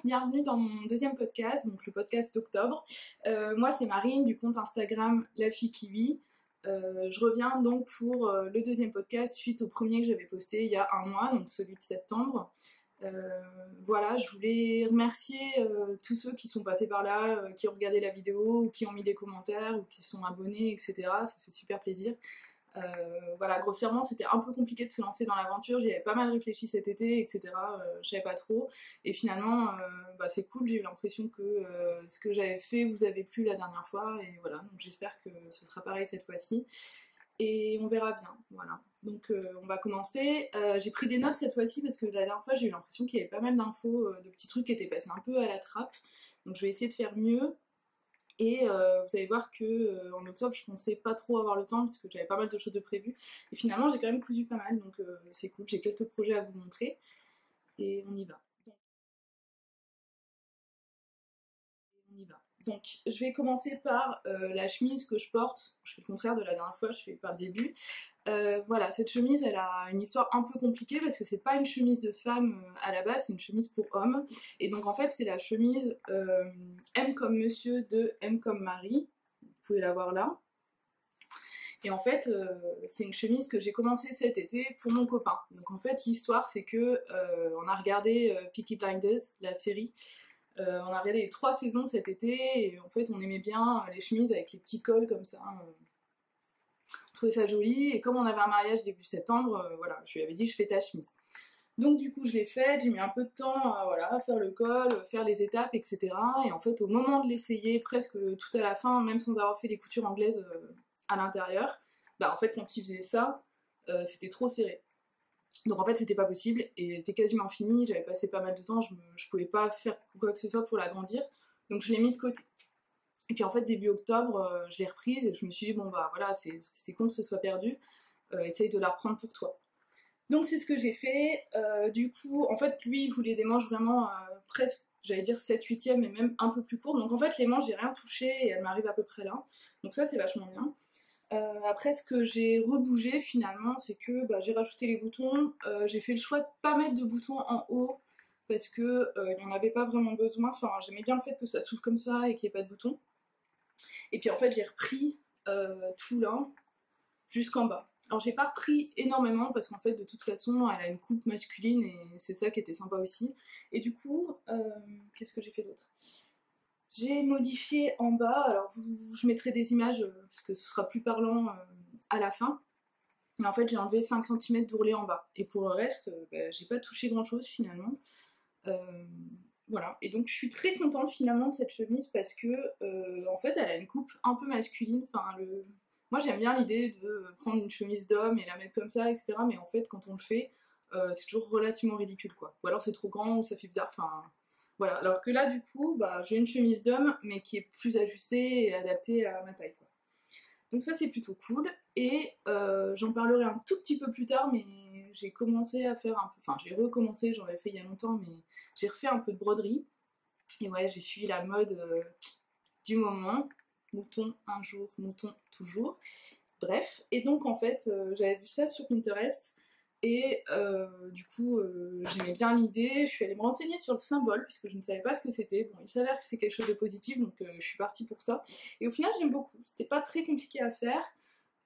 bienvenue dans mon deuxième podcast, donc le podcast d'octobre. Moi c'est Marine du compte Instagram La Fille Kiwi. Je reviens donc pour le deuxième podcast suite au premier que j'avais posté il y a un mois, donc celui de septembre. Voilà, je voulais remercier tous ceux qui sont passés par là, qui ont regardé la vidéo, ou qui ont mis des commentaires, ou qui sont abonnés, etc. Ça fait super plaisir. Voilà, grossièrement, c'était un peu compliqué de se lancer dans l'aventure, j'y avais pas mal réfléchi cet été, etc. Je savais pas trop. Et finalement, c'est cool, j'ai eu l'impression que ce que j'avais fait vous avait plu la dernière fois, et voilà, donc j'espère que ce sera pareil cette fois-ci. Et on verra bien, voilà. Donc on va commencer. J'ai pris des notes cette fois-ci parce que la dernière fois j'ai eu l'impression qu'il y avait pas mal d'infos, de petits trucs qui étaient passés un peu à la trappe. Donc je vais essayer de faire mieux. Et vous allez voir que en octobre je pensais pas trop avoir le temps parce que j'avais pas mal de choses de prévues. Et finalement j'ai quand même cousu pas mal, donc c'est cool. J'ai quelques projets à vous montrer et on y va. Donc je vais commencer par la chemise que je porte. Je fais le contraire de la dernière fois, je fais par le début. Voilà, cette chemise elle a une histoire un peu compliquée parce que c'est pas une chemise de femme à la base, c'est une chemise pour homme. Et donc en fait c'est la chemise M comme monsieur de M comme Marie. Vous pouvez la voir là. Et en fait, c'est une chemise que j'ai commencé cet été pour mon copain. Donc en fait, l'histoire, c'est que on a regardé Peaky Blinders, la série. On a regardé les 3 saisons cet été, et en fait, on aimait bien les chemises avec les petits cols comme ça. On trouvait ça joli, et comme on avait un mariage début septembre, voilà, je lui avais dit, je fais ta chemise. Donc du coup, je l'ai faite, j'ai mis un peu de temps à faire le col, faire les étapes, etc. Et en fait, au moment de l'essayer, presque tout à la fin, même sans avoir fait les coutures anglaises à l'intérieur, bah en fait quand il faisait ça, c'était trop serré. Donc en fait c'était pas possible et elle était quasiment finie, j'avais passé pas mal de temps, je pouvais pas faire quoi que ce soit pour l'agrandir, donc je l'ai mis de côté. Et puis en fait début octobre, je l'ai reprise et je me suis dit bon bah voilà, c'est con que ce soit perdu, essaye de la reprendre pour toi. Donc c'est ce que j'ai fait, du coup en fait lui il voulait des manches vraiment presque, j'allais dire 7/8e et même un peu plus courtes, donc en fait les manches j'ai rien touché et elles m'arrivent à peu près là, donc ça c'est vachement bien. Après ce que j'ai rebougé finalement c'est que j'ai rajouté les boutons, j'ai fait le choix de pas mettre de boutons en haut parce que il n'y en avait pas vraiment besoin, enfin j'aimais bien le fait que ça s'ouvre comme ça et qu'il n'y ait pas de boutons. Et puis en fait j'ai repris tout là jusqu'en bas. Alors j'ai pas repris énormément parce qu'en fait de toute façon elle a une coupe masculine et c'est ça qui était sympa aussi. Et du coup, qu'est-ce que j'ai fait d'autre? J'ai modifié en bas, alors je mettrai des images parce que ce sera plus parlant à la fin. Mais en fait j'ai enlevé 5 cm d'ourlet en bas. Et pour le reste, j'ai pas touché grand chose finalement. Voilà, et donc je suis très contente finalement de cette chemise parce que en fait elle a une coupe un peu masculine. Moi j'aime bien l'idée de prendre une chemise d'homme et la mettre comme ça, etc. Mais en fait quand on le fait, c'est toujours relativement ridicule quoi. Ou alors c'est trop grand ou ça fait bizarre, enfin voilà. Alors que là du coup, j'ai une chemise d'homme mais qui est plus ajustée et adaptée à ma taille quoi. Donc ça c'est plutôt cool, et j'en parlerai un tout petit peu plus tard, mais j'ai commencé à faire un peu, enfin j'ai recommencé, j'en avais fait il y a longtemps, mais j'ai refait un peu de broderie, et ouais j'ai suivi la mode du moment, mouton un jour, mouton toujours, bref, et donc en fait j'avais vu ça sur Pinterest, et du coup j'aimais bien l'idée, je suis allée me renseigner sur le symbole, puisque je ne savais pas ce que c'était, bon il s'avère que c'est quelque chose de positif, donc je suis partie pour ça, et au final j'aime beaucoup, c'était pas très compliqué à faire,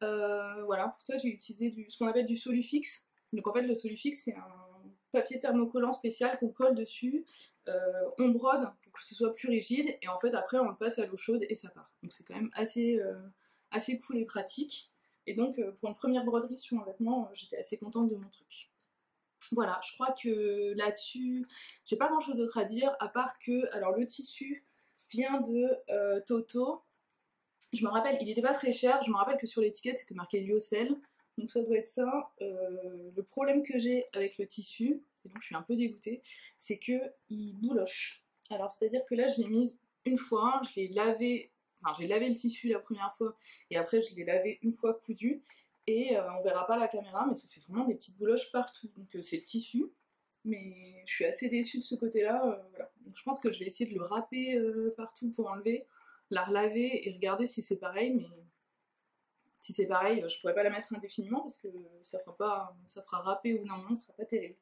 voilà, pour ça j'ai utilisé ce qu'on appelle du Solufix, donc en fait le Solufix c'est un papier thermocollant spécial qu'on colle dessus, on brode pour que ce soit plus rigide, et en fait après on le passe à l'eau chaude et ça part, donc c'est quand même assez cool et pratique. Et donc pour une première broderie sur un vêtement, j'étais assez contente de mon truc. Voilà, je crois que là-dessus, j'ai pas grand chose d'autre à dire, à part que, alors le tissu vient de Toto. Je me rappelle, il était pas très cher, je me rappelle que sur l'étiquette c'était marqué Lyocell, donc ça doit être ça. Le problème que j'ai avec le tissu, et donc je suis un peu dégoûtée, c'est que il bouloche. Alors c'est-à-dire que là je l'ai mise une fois, je l'ai lavé, enfin j'ai lavé le tissu la première fois, et après je l'ai lavé une fois cousu, et on verra pas la caméra, mais ça fait vraiment des petites bouloches partout, donc c'est le tissu. Mais je suis assez déçue de ce côté-là, voilà. Donc je pense que je vais essayer de le râper partout pour enlever, la relaver et regarder si c'est pareil, mais si c'est pareil, je pourrais pas la mettre indéfiniment parce que ça fera râper ou non, ça sera pas terrible.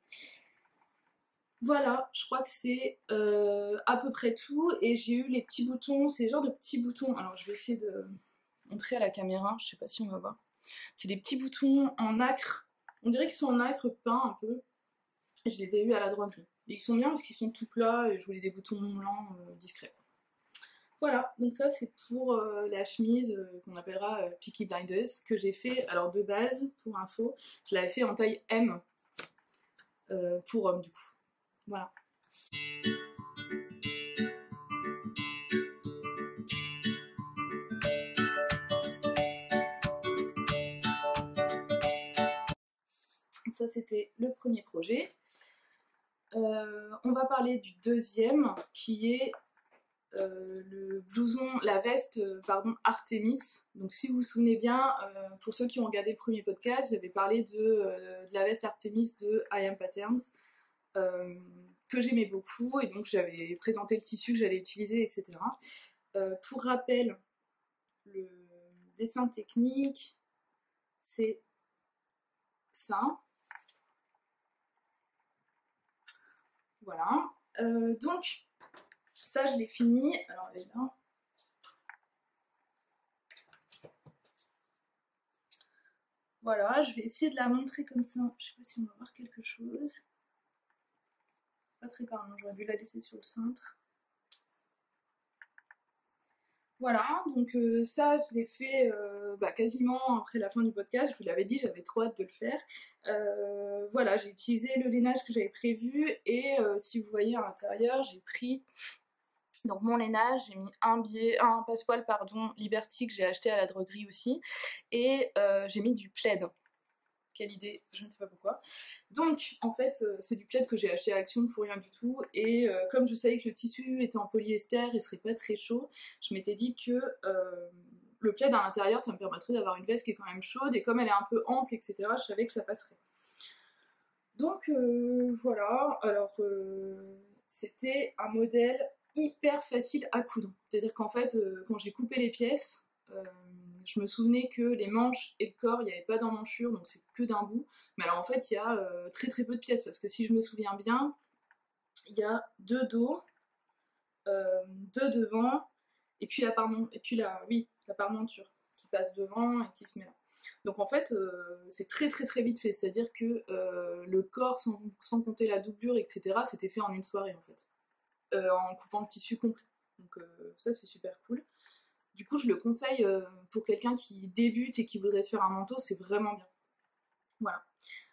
Voilà, je crois que c'est à peu près tout. Et j'ai eu les petits boutons, c'est le genre de petits boutons. Alors je vais essayer de montrer à la caméra, je sais pas si on va voir. C'est des petits boutons en nacre. On dirait qu'ils sont en nacre peint un peu. Et je les ai eu à la droguerie. Et ils sont bien parce qu'ils sont tout plats et je voulais des boutons blancs discrets. Voilà, donc ça c'est pour la chemise qu'on appellera Peaky Blinders, que j'ai fait, alors de base, pour info, je l'avais fait en taille M pour homme du coup. Voilà. Ça c'était le premier projet. On va parler du deuxième qui est le blouson, la veste, pardon, Artemis. Donc si vous vous souvenez bien, pour ceux qui ont regardé le premier podcast, j'avais parlé de la veste Artemis de I Am Patterns, que j'aimais beaucoup, et donc j'avais présenté le tissu que j'allais utiliser, etc. Pour rappel, le dessin technique, c'est ça. Voilà. Donc, ça, je l'ai fini. Alors, elle est là. Voilà, je vais essayer de la montrer comme ça. Je sais pas si on va voir quelque chose. C'est pas très parlant, j'aurais dû la laisser sur le cintre. Voilà, donc ça, je l'ai fait quasiment après la fin du podcast. Je vous l'avais dit, j'avais trop hâte de le faire. Voilà, j'ai utilisé le lainage que j'avais prévu et si vous voyez à l'intérieur, j'ai pris donc mon lainage, j'ai mis un passepoil pardon, Liberty que j'ai acheté à la droguerie aussi, et j'ai mis du plaid. Quelle idée, je ne sais pas pourquoi. Donc en fait c'est du plaid que j'ai acheté à Action pour rien du tout, et comme je savais que le tissu était en polyester et serait pas très chaud, je m'étais dit que le plaid à l'intérieur ça me permettrait d'avoir une veste qui est quand même chaude, et comme elle est un peu ample etc, je savais que ça passerait. Donc voilà, alors c'était un modèle hyper facile à coudre. C'est-à-dire qu'en fait, quand j'ai coupé les pièces, je me souvenais que les manches et le corps, il n'y avait pas d'emmanchure, donc c'est que d'un bout. Mais alors en fait, il y a très très peu de pièces, parce que si je me souviens bien, il y a deux dos, deux devant, et puis la parmenture qui passe devant et qui se met là. Donc en fait, c'est très très très vite fait, c'est-à-dire que le corps, sans compter la doublure, etc., c'était fait en une soirée en fait. En coupant le tissu complet. Donc ça c'est super cool. Du coup je le conseille pour quelqu'un qui débute et qui voudrait se faire un manteau, c'est vraiment bien. Voilà.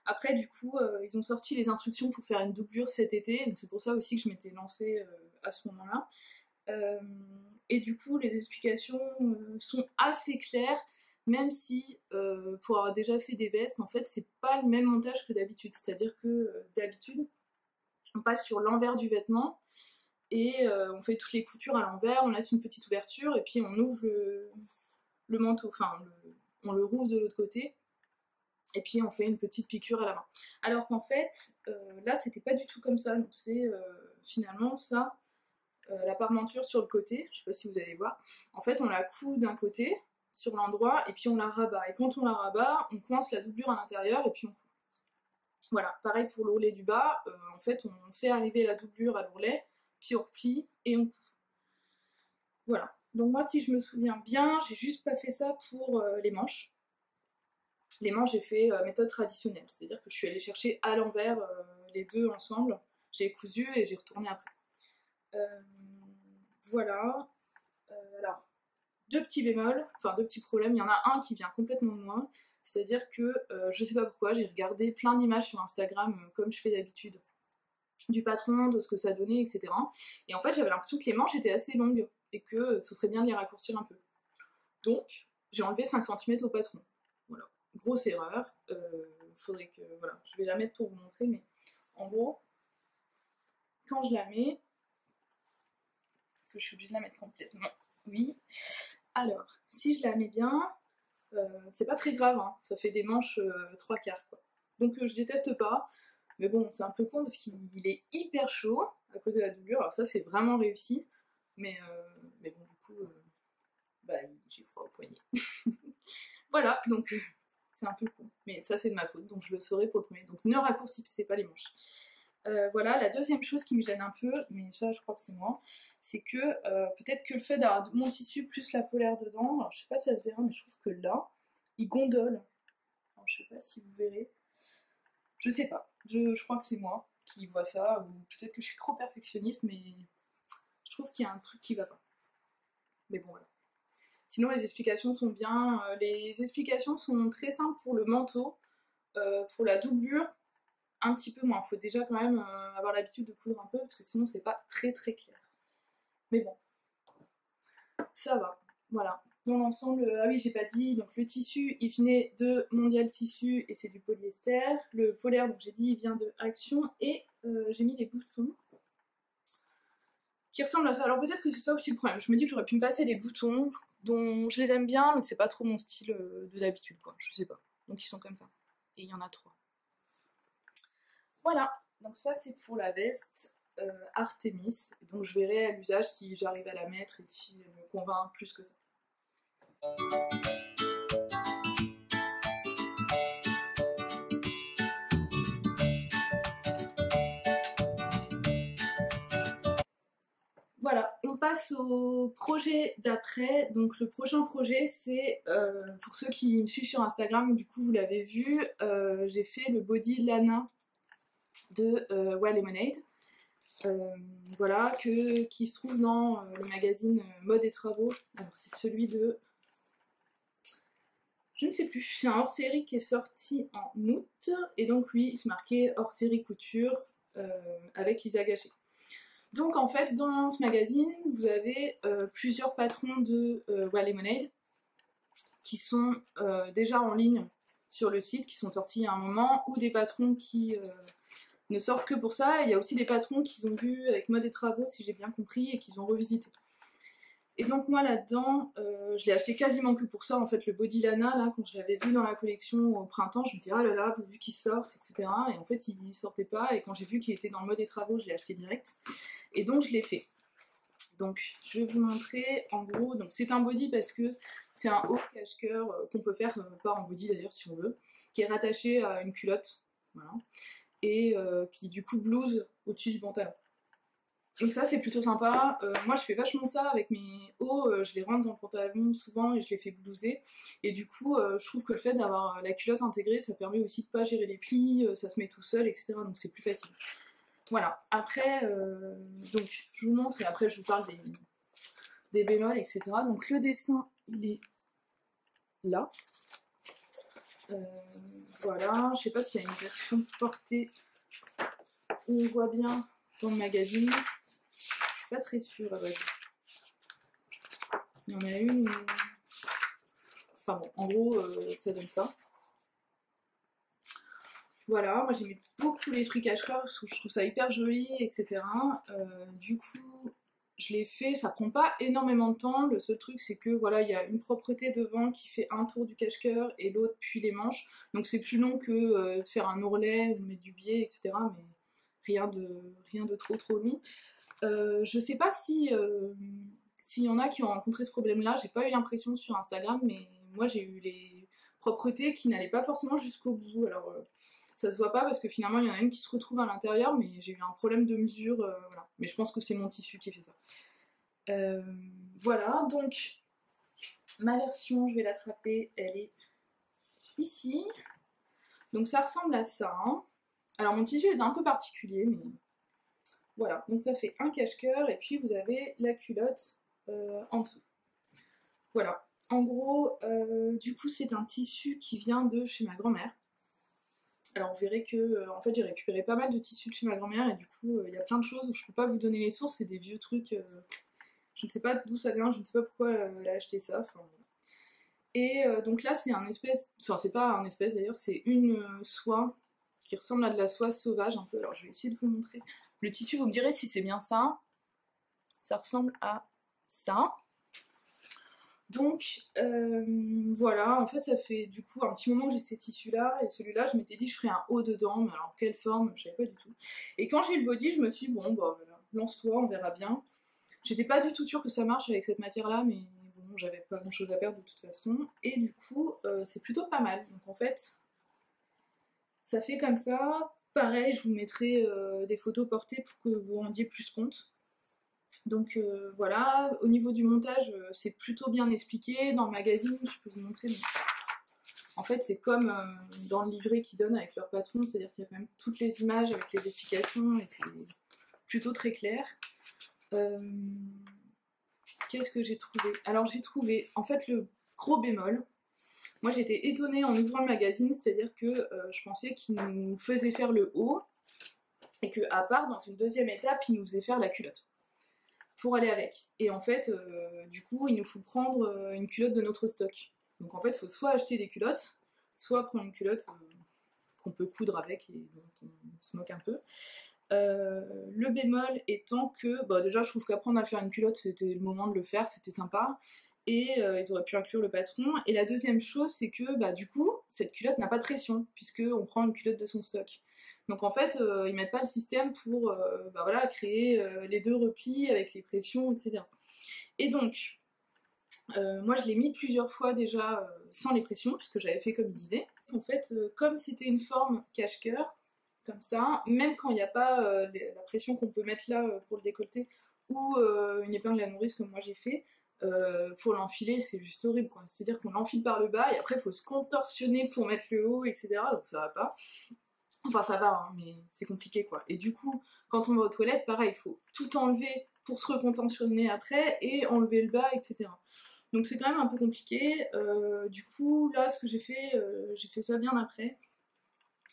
Après du coup ils ont sorti les instructions pour faire une doublure cet été, donc c'est pour ça aussi que je m'étais lancée à ce moment-là. Et du coup les explications sont assez claires, même si pour avoir déjà fait des vestes, en fait c'est pas le même montage que d'habitude. C'est-à-dire que d'habitude on passe sur l'envers du vêtement, et on fait toutes les coutures à l'envers, on laisse une petite ouverture et puis on ouvre le manteau, on le rouvre de l'autre côté et puis on fait une petite piqûre à la main. Alors qu'en fait, là c'était pas du tout comme ça, donc c'est finalement ça, la parmenture sur le côté, je sais pas si vous allez voir, en fait on la coud d'un côté sur l'endroit et puis on la rabat, et quand on la rabat, on coince la doublure à l'intérieur et puis on coud. Voilà, pareil pour l'ourlet du bas, en fait on fait arriver la doublure à l'ourlet, puis on replie et on coud. Voilà. Donc moi, si je me souviens bien, j'ai juste pas fait ça pour les manches. Les manches, j'ai fait méthode traditionnelle, c'est-à-dire que je suis allée chercher à l'envers les deux ensemble. J'ai cousu et j'ai retourné après. Voilà. Alors, deux petits bémols, enfin deux petits problèmes. Il y en a un qui vient complètement de moi, c'est-à-dire que je sais pas pourquoi, j'ai regardé plein d'images sur Instagram comme je fais d'habitude, du patron, de ce que ça donnait, etc. Et en fait, j'avais l'impression que les manches étaient assez longues et que ce serait bien de les raccourcir un peu. Donc, j'ai enlevé 5 cm au patron. Voilà. Grosse erreur. Faudrait que. Voilà, je vais la mettre pour vous montrer, mais en gros, quand je la mets. Est-ce que je suis obligée de la mettre complètement? Oui. Alors, si je la mets bien, c'est pas très grave, hein, ça fait des manches 3/4 quoi. Donc je déteste pas, mais bon, c'est un peu con parce qu'il est hyper chaud à cause de la doublure, alors ça c'est vraiment réussi, mais bon, du coup, j'ai froid au poignet. Voilà, donc c'est un peu con, mais ça c'est de ma faute, donc je le saurai pour le premier. Donc ne raccourcissez pas les manches. Voilà, la deuxième chose qui me gêne un peu, mais ça je crois que c'est moi, c'est que peut-être que le fait d'avoir mon tissu plus la polaire dedans, alors je sais pas si ça se verra, mais je trouve que là, il gondole. Alors, je sais pas si vous verrez. Je sais pas. Je crois que c'est moi qui vois ça, ou peut-être que je suis trop perfectionniste, mais je trouve qu'il y a un truc qui va pas. Mais bon, voilà. Sinon, les explications sont bien. Les explications sont très simples pour le manteau. Pour la doublure, un petit peu moins. Faut déjà quand même avoir l'habitude de coudre un peu, parce que sinon, c'est pas très très clair. Mais bon, ça va. Voilà. Dans l'ensemble, ah oui, j'ai pas dit, donc le tissu, il venait de Mondial Tissu et c'est du polyester. Le polaire, donc j'ai dit, il vient de Action et j'ai mis des boutons qui ressemblent à ça. Alors peut-être que c'est ça aussi le problème. Je me dis que j'aurais pu me passer des boutons dont je les aime bien, mais c'est pas trop mon style de d'habitude, quoi. Je sais pas. Donc ils sont comme ça. Et il y en a 3. Voilà. Donc ça, c'est pour la veste Artemis. Donc je verrai à l'usage si j'arrive à la mettre et si elle me convainc plus que ça. Voilà, on passe au projet d'après. Donc le prochain projet, c'est, pour ceux qui me suivent sur Instagram, du coup vous l'avez vu, j'ai fait le body Lana de Well Lemonade. Voilà, qui se trouve dans le magazine Mode et Travaux. Alors c'est celui de... Je ne sais plus, c'est un hors-série qui est sorti en août, et donc oui, c'est marqué hors-série couture avec Lisa Gachet. Donc en fait, dans ce magazine, vous avez plusieurs patrons de Well Lemonade qui sont déjà en ligne sur le site, qui sont sortis il y a un moment, ou des patrons qui ne sortent que pour ça. Et il y a aussi des patrons qu'ils ont vus avec Mode et Travaux, si j'ai bien compris, et qu'ils ont revisité. Et donc moi là-dedans, je l'ai acheté quasiment que pour ça, en fait, le Body Lana, là, quand je l'avais vu dans la collection au printemps, je me disais, ah là là, pourvu qu'il sorte, etc. Et en fait, il sortait pas, et quand j'ai vu qu'il était dans le Mode et Travaux, je l'ai acheté direct. Et donc je l'ai fait. Donc je vais vous montrer, en gros, donc c'est un body parce que c'est un haut cache-cœur qu'on peut faire, pas en body d'ailleurs si on veut, qui est rattaché à une culotte, voilà, et qui du coup blouse au-dessus du pantalon. Donc ça c'est plutôt sympa. Moi je fais vachement ça avec mes hauts, je les rentre dans le pantalon souvent et je les fais blouser. Et du coup je trouve que le fait d'avoir la culotte intégrée, ça permet aussi de pas gérer les plis, ça se met tout seul, etc. Donc c'est plus facile. Voilà, après, donc je vous montre et après je vous parle des bémols, etc. Donc le dessin, il est là. Voilà, je sais pas s'il y a une version portée où on voit bien dans le magazine. Je suis pas très sûre, à vrai dire. Il y en a une où... Enfin bon, en gros, ça donne ça. Voilà, moi j'aimais beaucoup les trucs cache-cœur, je trouve ça hyper joli, etc. Du coup, je l'ai fait, ça prend pas énormément de temps, le seul truc c'est que voilà, il y a une propreté devant qui fait un tour du cache-cœur et l'autre puis les manches, donc c'est plus long que de faire un ourlet ou mettre du biais, etc. Mais rien de trop trop long. Je sais pas si s'il y en a qui ont rencontré ce problème-là, j'ai pas eu l'impression sur Instagram, mais moi j'ai eu les propretés qui n'allaient pas forcément jusqu'au bout. Alors ça se voit pas parce que finalement il y en a une qui se retrouve à l'intérieur, mais j'ai eu un problème de mesure, voilà. Mais je pense que c'est mon tissu qui fait ça. Voilà, donc ma version, je vais l'attraper, elle est ici. Donc ça ressemble à ça. Hein. Alors mon tissu est un peu particulier, mais voilà. Donc ça fait un cache-cœur et puis vous avez la culotte en dessous. Voilà. En gros, du coup c'est un tissu qui vient de chez ma grand-mère. Alors vous verrez que en fait j'ai récupéré pas mal de tissus de chez ma grand-mère et du coup il y a plein de choses où je peux pas vous donner les sources, c'est des vieux trucs, je ne sais pas d'où ça vient, je ne sais pas pourquoi elle a acheté ça. Enfin, et donc là c'est un espèce, enfin c'est pas un espèce d'ailleurs, c'est une soie qui ressemble à de la soie sauvage un peu. Alors je vais essayer de vous montrer. Le tissu, vous me direz si c'est bien ça. Ça ressemble à ça. Donc voilà, en fait ça fait du coup un petit moment que j'ai ces tissus là, et celui-là je m'étais dit je ferais un haut dedans, mais alors quelle forme, je savais pas du tout. Et quand j'ai eu le body, je me suis dit bon bah lance-toi, on verra bien. J'étais pas du tout sûre que ça marche avec cette matière là, mais bon j'avais pas grand chose à perdre de toute façon, et du coup c'est plutôt pas mal. Donc en fait ça fait comme ça, Pareil, je vous mettrai des photos portées pour que vous vous rendiez plus compte. Donc voilà, au niveau du montage, c'est plutôt bien expliqué. Dans le magazine, je peux vous montrer. Donc, en fait, c'est comme dans le livret qu'ils donnent avec leur patron, c'est-à-dire qu'il y a quand même toutes les images avec les explications et c'est plutôt très clair. Qu'est-ce que j'ai trouvé? Alors j'ai trouvé, en fait, le gros bémol. Moi j'étais étonnée en ouvrant le magazine, c'est-à-dire que je pensais qu'il nous faisait faire le haut et qu'à part, dans une deuxième étape, il nous faisait faire la culotte pour aller avec. Et en fait, du coup, il nous faut prendre une culotte de notre stock. Donc en fait, il faut soit acheter des culottes, soit prendre une culotte qu'on peut coudre avec et dont on se moque un peu. Le bémol étant que, bah déjà je trouve qu'apprendre à faire une culotte c'était le moment de le faire, c'était sympa, et ils auraient pu inclure le patron. Et la deuxième chose c'est que bah du coup cette culotte n'a pas de pression puisque on prend une culotte de son stock. Donc en fait ils mettent pas le système pour bah, voilà, créer les deux replis avec les pressions, etc. Et donc moi je l'ai mis plusieurs fois déjà sans les pressions puisque j'avais fait comme il disait. En fait comme c'était une forme cache-cœur comme ça, même quand il n'y a pas la pression qu'on peut mettre là pour le décolleté ou une épingle à nourrice comme moi j'ai fait, pour l'enfiler c'est juste horrible quoi. C'est-à-dire qu'on l'enfile par le bas et après il faut se contorsionner pour mettre le haut, etc. Donc ça va pas. Enfin ça va, hein, mais c'est compliqué quoi. Et du coup, quand on va aux toilettes, pareil, il faut tout enlever pour se recontentionner après et enlever le bas, etc. Donc c'est quand même un peu compliqué. Du coup, là, ce que j'ai fait ça bien après.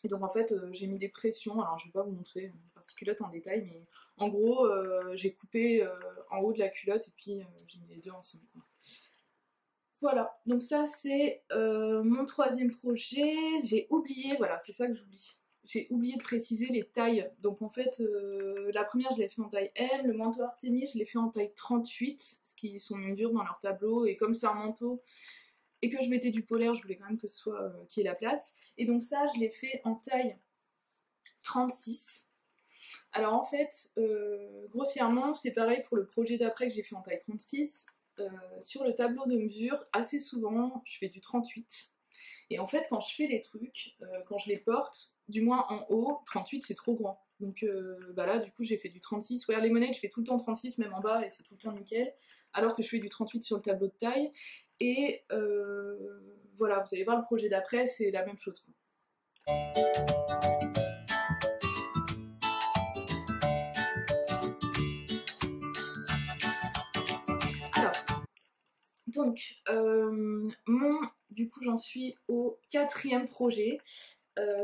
Et donc en fait j'ai mis des pressions, alors je vais pas vous montrer la partie culotte en détail, mais en gros j'ai coupé en haut de la culotte et puis j'ai mis les deux ensemble. Voilà, donc ça c'est mon troisième projet. J'ai oublié, voilà c'est ça que j'oublie. J'ai oublié de préciser les tailles. Donc en fait la première je l'ai fait en taille M, le manteau Artémis je l'ai fait en taille 38, parce qu'ils sont durs dans leur tableau, et comme c'est un manteau et que je mettais du polaire, je voulais quand même que ce soit qu'il y ait la place. Et donc ça, je l'ai fait en taille 36. Alors en fait, grossièrement, c'est pareil pour le projet d'après que j'ai fait en taille 36. Sur le tableau de mesure, assez souvent, je fais du 38. Et en fait, quand je fais les trucs, quand je les porte, du moins en haut, 38 c'est trop grand. Donc bah là, du coup, j'ai fait du 36. Regarde les monnaies, je fais tout le temps 36, même en bas, et c'est tout le temps nickel. Alors que je fais du 38 sur le tableau de taille. Et voilà, vous allez voir le projet d'après, c'est la même chose, quoi. Alors, donc, du coup, j'en suis au quatrième projet.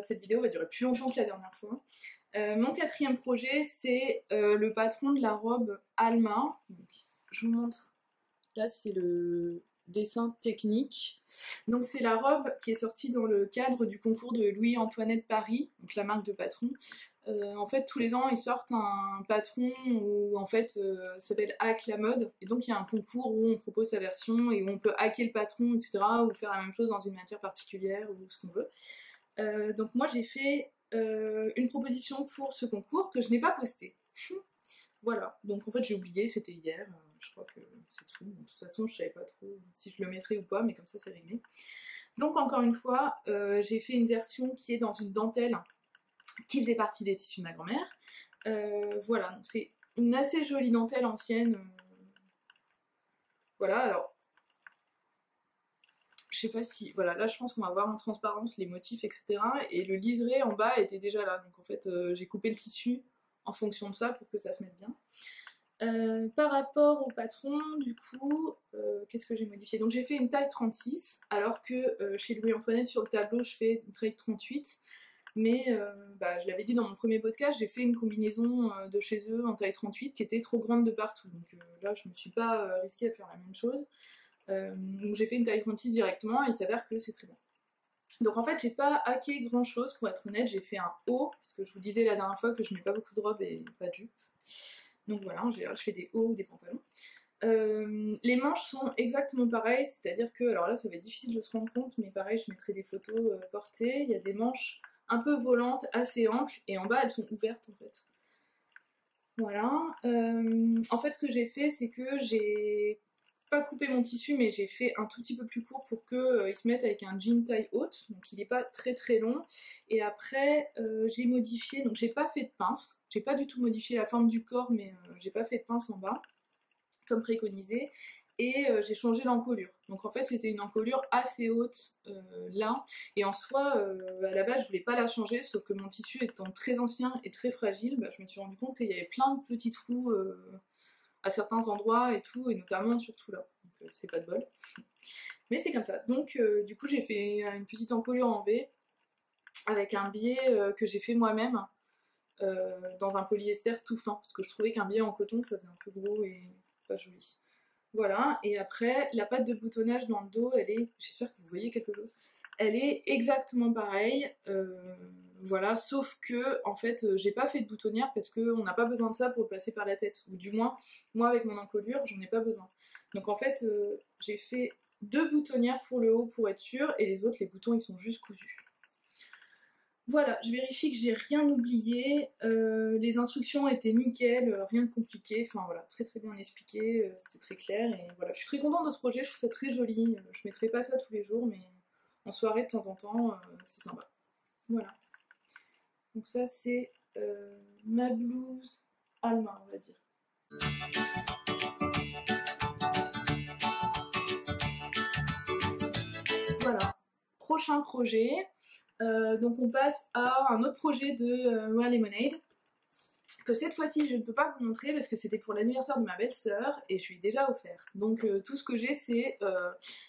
Cette vidéo va durer plus longtemps que la dernière fois. Mon quatrième projet, c'est le patron de la robe Alma. Donc, je vous montre. Là, c'est le dessin technique. Donc c'est la robe qui est sortie dans le cadre du concours de Louis-Antoinette Paris, donc la marque de patron. En fait, tous les ans, ils sortent un patron où en fait, ça s'appelle Hack la mode. Et donc il y a un concours où on propose sa version et où on peut hacker le patron, etc. Ou faire la même chose dans une matière particulière ou ce qu'on veut. Donc moi, j'ai fait une proposition pour ce concours que je n'ai pas posté. Voilà, donc en fait j'ai oublié, c'était hier, je crois que c'est tout. De toute façon je savais pas trop si je le mettrais ou pas, mais comme ça c'est réglé. Donc encore une fois, j'ai fait une version qui est dans une dentelle qui faisait partie des tissus de ma grand-mère. Voilà, donc c'est une assez jolie dentelle ancienne. Voilà, alors je sais pas si, voilà, là je pense qu'on va voir en transparence les motifs, etc. Et le liseré en bas était déjà là, donc en fait j'ai coupé le tissu en fonction de ça pour que ça se mette bien. Par rapport au patron, du coup, qu'est-ce que j'ai modifié? Donc j'ai fait une taille 36, alors que chez Louis-Antoinette, sur le tableau, je fais une taille 38. Mais bah, je l'avais dit dans mon premier podcast, j'ai fait une combinaison de chez eux en taille 38 qui était trop grande de partout. Donc là, je me suis pas risquée à faire la même chose. Donc j'ai fait une taille 36 directement et il s'avère que c'est très bien. Donc en fait, j'ai pas hacké grand chose pour être honnête. J'ai fait un haut, parce que je vous disais la dernière fois que je mets pas beaucoup de robes et pas de jupe. Donc voilà, en général, je fais des hauts ou des pantalons. Les manches sont exactement pareilles, c'est-à-dire que, alors là, ça va être difficile de se rendre compte, mais pareil, je mettrai des photos portées. Il y a des manches un peu volantes, assez amples, et en bas, elles sont ouvertes en fait. Voilà. En fait, ce que j'ai fait, c'est que j'ai pas coupé mon tissu, mais j'ai fait un tout petit peu plus court pour qu'il se mette avec un jean taille haute, donc il n'est pas très très long. Et après, j'ai modifié, donc j'ai pas fait de pince, j'ai pas du tout modifié la forme du corps, mais j'ai pas fait de pince en bas, comme préconisé. Et j'ai changé l'encolure. Donc en fait c'était une encolure assez haute là, et en soi à la base je voulais pas la changer, sauf que mon tissu étant très ancien et très fragile, bah, je me suis rendu compte qu'il y avait plein de petits trous à certains endroits et tout, et notamment surtout là. Donc c'est pas de bol. Mais c'est comme ça. Donc du coup j'ai fait une petite encolure en V avec un biais que j'ai fait moi-même dans un polyester tout fin, parce que je trouvais qu'un biais en coton ça faisait un peu gros et pas joli. Voilà, et après, la patte de boutonnage dans le dos, elle est, j'espère que vous voyez quelque chose, elle est exactement pareille, voilà, sauf que, en fait, j'ai pas fait de boutonnière parce qu'on n'a pas besoin de ça pour le passer par la tête, ou du moins, moi avec mon encolure, j'en ai pas besoin. Donc en fait, j'ai fait 2 boutonnières pour le haut pour être sûre, et les autres, les boutons, ils sont juste cousus. Voilà, je vérifie que j'ai rien oublié, les instructions étaient nickel, rien de compliqué, enfin voilà, très très bien expliqué, c'était très clair, et voilà, je suis très contente de ce projet, je trouve ça très joli, je mettrai pas ça tous les jours, mais en soirée de temps en temps, c'est sympa. Voilà, donc ça c'est ma blouse Alma, on va dire. Voilà, prochain projet. Donc on passe à un autre projet de Wear Lemonade, que cette fois-ci je ne peux pas vous montrer parce que c'était pour l'anniversaire de ma belle-sœur et je lui ai déjà offert. Donc tout ce que j'ai c'est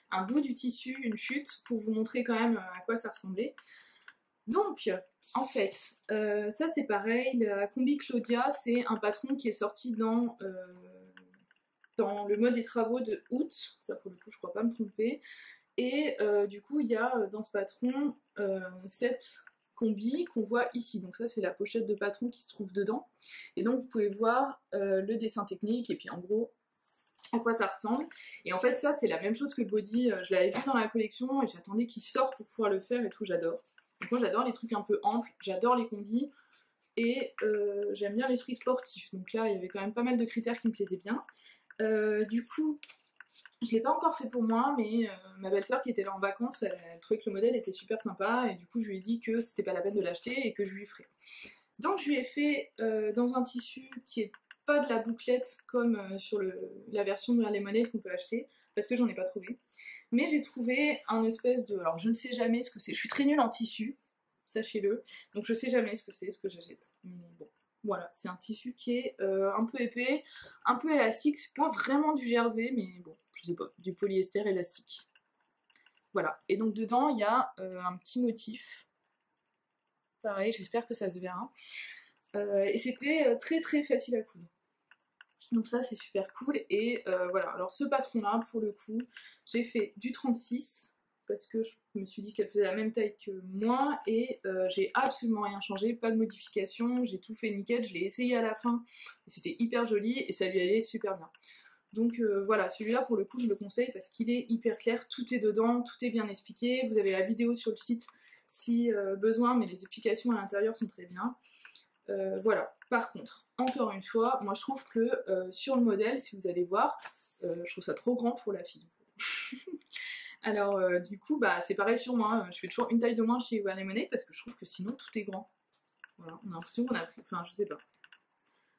un bout du tissu, une chute, pour vous montrer quand même à quoi ça ressemblait. Donc en fait, ça c'est pareil, la combi Claudia c'est un patron qui est sorti dans le mode des travaux de août, ça pour le coup je crois pas me tromper. Et du coup, il y a dans ce patron cette combi qu'on voit ici. Donc ça, c'est la pochette de patron qui se trouve dedans. Et donc, vous pouvez voir le dessin technique et puis en gros, à quoi ça ressemble. Et en fait, ça, c'est la même chose que le body. Je l'avais vu dans la collection et j'attendais qu'il sorte pour pouvoir le faire et tout. J'adore. Donc moi, j'adore les trucs un peu amples. J'adore les combis. Et j'aime bien l'esprit sportif. Donc là, il y avait quand même pas mal de critères qui me plaisaient bien. Du coup, je l'ai pas encore fait pour moi, mais ma belle-sœur qui était là en vacances, elle trouvait que le modèle était super sympa, et du coup je lui ai dit que c'était pas la peine de l'acheter et que je lui ferais. Donc je lui ai fait dans un tissu qui est pas de la bouclette comme sur la version de Wear Lemonade qu'on peut acheter, parce que j'en ai pas trouvé. Mais j'ai trouvé un espèce de... Alors je ne sais jamais ce que c'est, je suis très nulle en tissu, sachez-le, donc je sais jamais ce que c'est, ce que j'achète. Mais bon, voilà, c'est un tissu qui est un peu épais, un peu élastique, c'est pas vraiment du jersey, mais bon, je sais pas, du polyester élastique. Voilà, et donc dedans il y a un petit motif, pareil, j'espère que ça se verra, et c'était très très facile à coudre. Donc ça c'est super cool, et voilà, alors ce patron là, pour le coup, j'ai fait du 36, parce que je me suis dit qu'elle faisait la même taille que moi, et j'ai absolument rien changé, pas de modification, j'ai tout fait nickel, je l'ai essayé à la fin, et c'était hyper joli, et ça lui allait super bien. Donc voilà, celui-là pour le coup je le conseille parce qu'il est hyper clair, tout est dedans, tout est bien expliqué, vous avez la vidéo sur le site si besoin, mais les explications à l'intérieur sont très bien. Voilà, par contre, encore une fois, moi je trouve que sur le modèle, si vous allez voir, je trouve ça trop grand pour la fille. Alors du coup, bah c'est pareil sur moi, je fais toujours une taille de moins chez Wear Lemonade parce que je trouve que sinon tout est grand. Voilà, on a l'impression qu'on a pris, enfin je sais pas.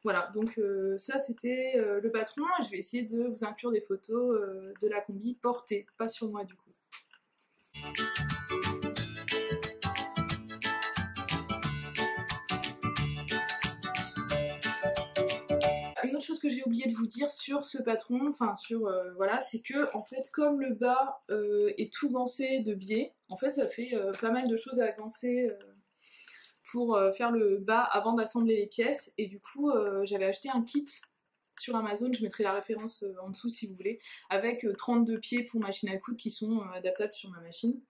Voilà, donc ça c'était le patron, et je vais essayer de vous inclure des photos de la combi portée, pas sur moi du coup. Une autre chose que j'ai oublié de vous dire sur ce patron, enfin sur voilà, c'est que en fait comme le bas est tout gancé de biais, en fait ça fait pas mal de choses à gancer pour faire le bas avant d'assembler les pièces, et du coup j'avais acheté un kit sur Amazon, je mettrai la référence en dessous si vous voulez, avec 32 pieds pour machine à coudre qui sont adaptables sur ma machine.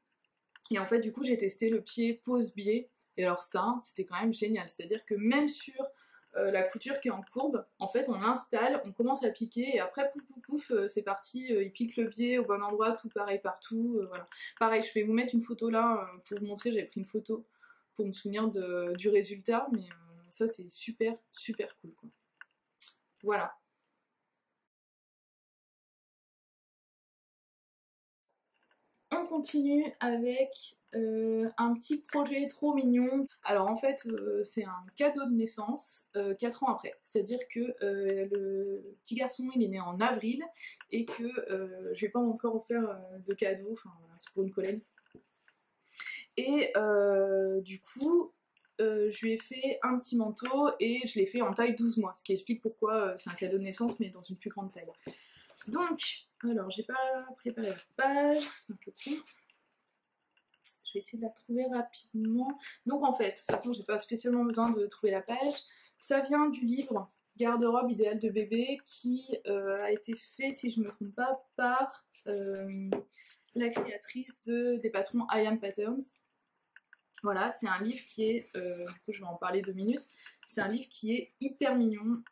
Et en fait du coup j'ai testé le pied pose biais, et alors ça c'était quand même génial, c'est à dire que même sur la couture qui est en courbe, en fait on l'installe, on commence à piquer, et après pouf pouf pouf c'est parti, il pique le biais au bon endroit, tout pareil partout, voilà. Pareil, je vais vous mettre une photo là pour vous montrer, j'avais pris une photo pour me souvenir du résultat, mais ça c'est super super cool quoi. Voilà. On continue avec un petit projet trop mignon. Alors en fait, c'est un cadeau de naissance 4 ans après. C'est-à-dire que le petit garçon, il est né en avril et que je vais pas encore offert de cadeau, enfin voilà, c'est pour une collègue. Et du coup, je lui ai fait un petit manteau et je l'ai fait en taille 12 mois, ce qui explique pourquoi c'est un cadeau de naissance mais dans une plus grande taille. Donc, alors j'ai pas préparé la page, c'est un peu con. Je vais essayer de la trouver rapidement. Donc en fait, de toute façon j'ai pas spécialement besoin de trouver la page. Ça vient du livre Garde-robe idéale de bébé qui a été fait, si je me trompe pas, par la créatrice des patrons I Am Patterns. Voilà, c'est un livre qui est, du coup je vais en parler 2 minutes, c'est un livre qui est hyper mignon.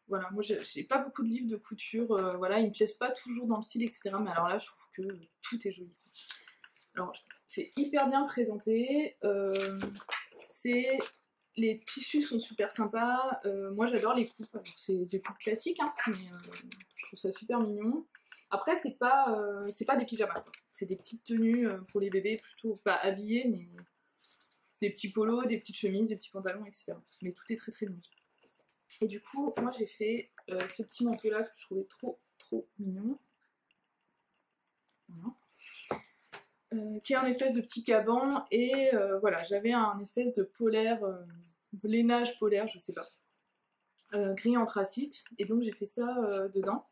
Voilà, moi j'ai pas beaucoup de livres de couture, voilà, ils me plaisent pas toujours dans le style, etc. Mais alors là, je trouve que tout est joli. Alors, c'est hyper bien présenté, les tissus sont super sympas, moi j'adore les coupes, c'est des coupes classiques, hein, mais je trouve ça super mignon. Après, c'est pas des pyjamas, quoi. C'est des petites tenues pour les bébés, plutôt pas habillés, mais des petits polos, des petites chemises, des petits pantalons, etc. Mais tout est très très mignon. Et du coup, moi j'ai fait ce petit manteau là que je trouvais trop mignon. Voilà. Qui est un espèce de petit caban, et voilà, j'avais un espèce de polaire, de lainage polaire, je sais pas, gris anthracite, et donc j'ai fait ça dedans.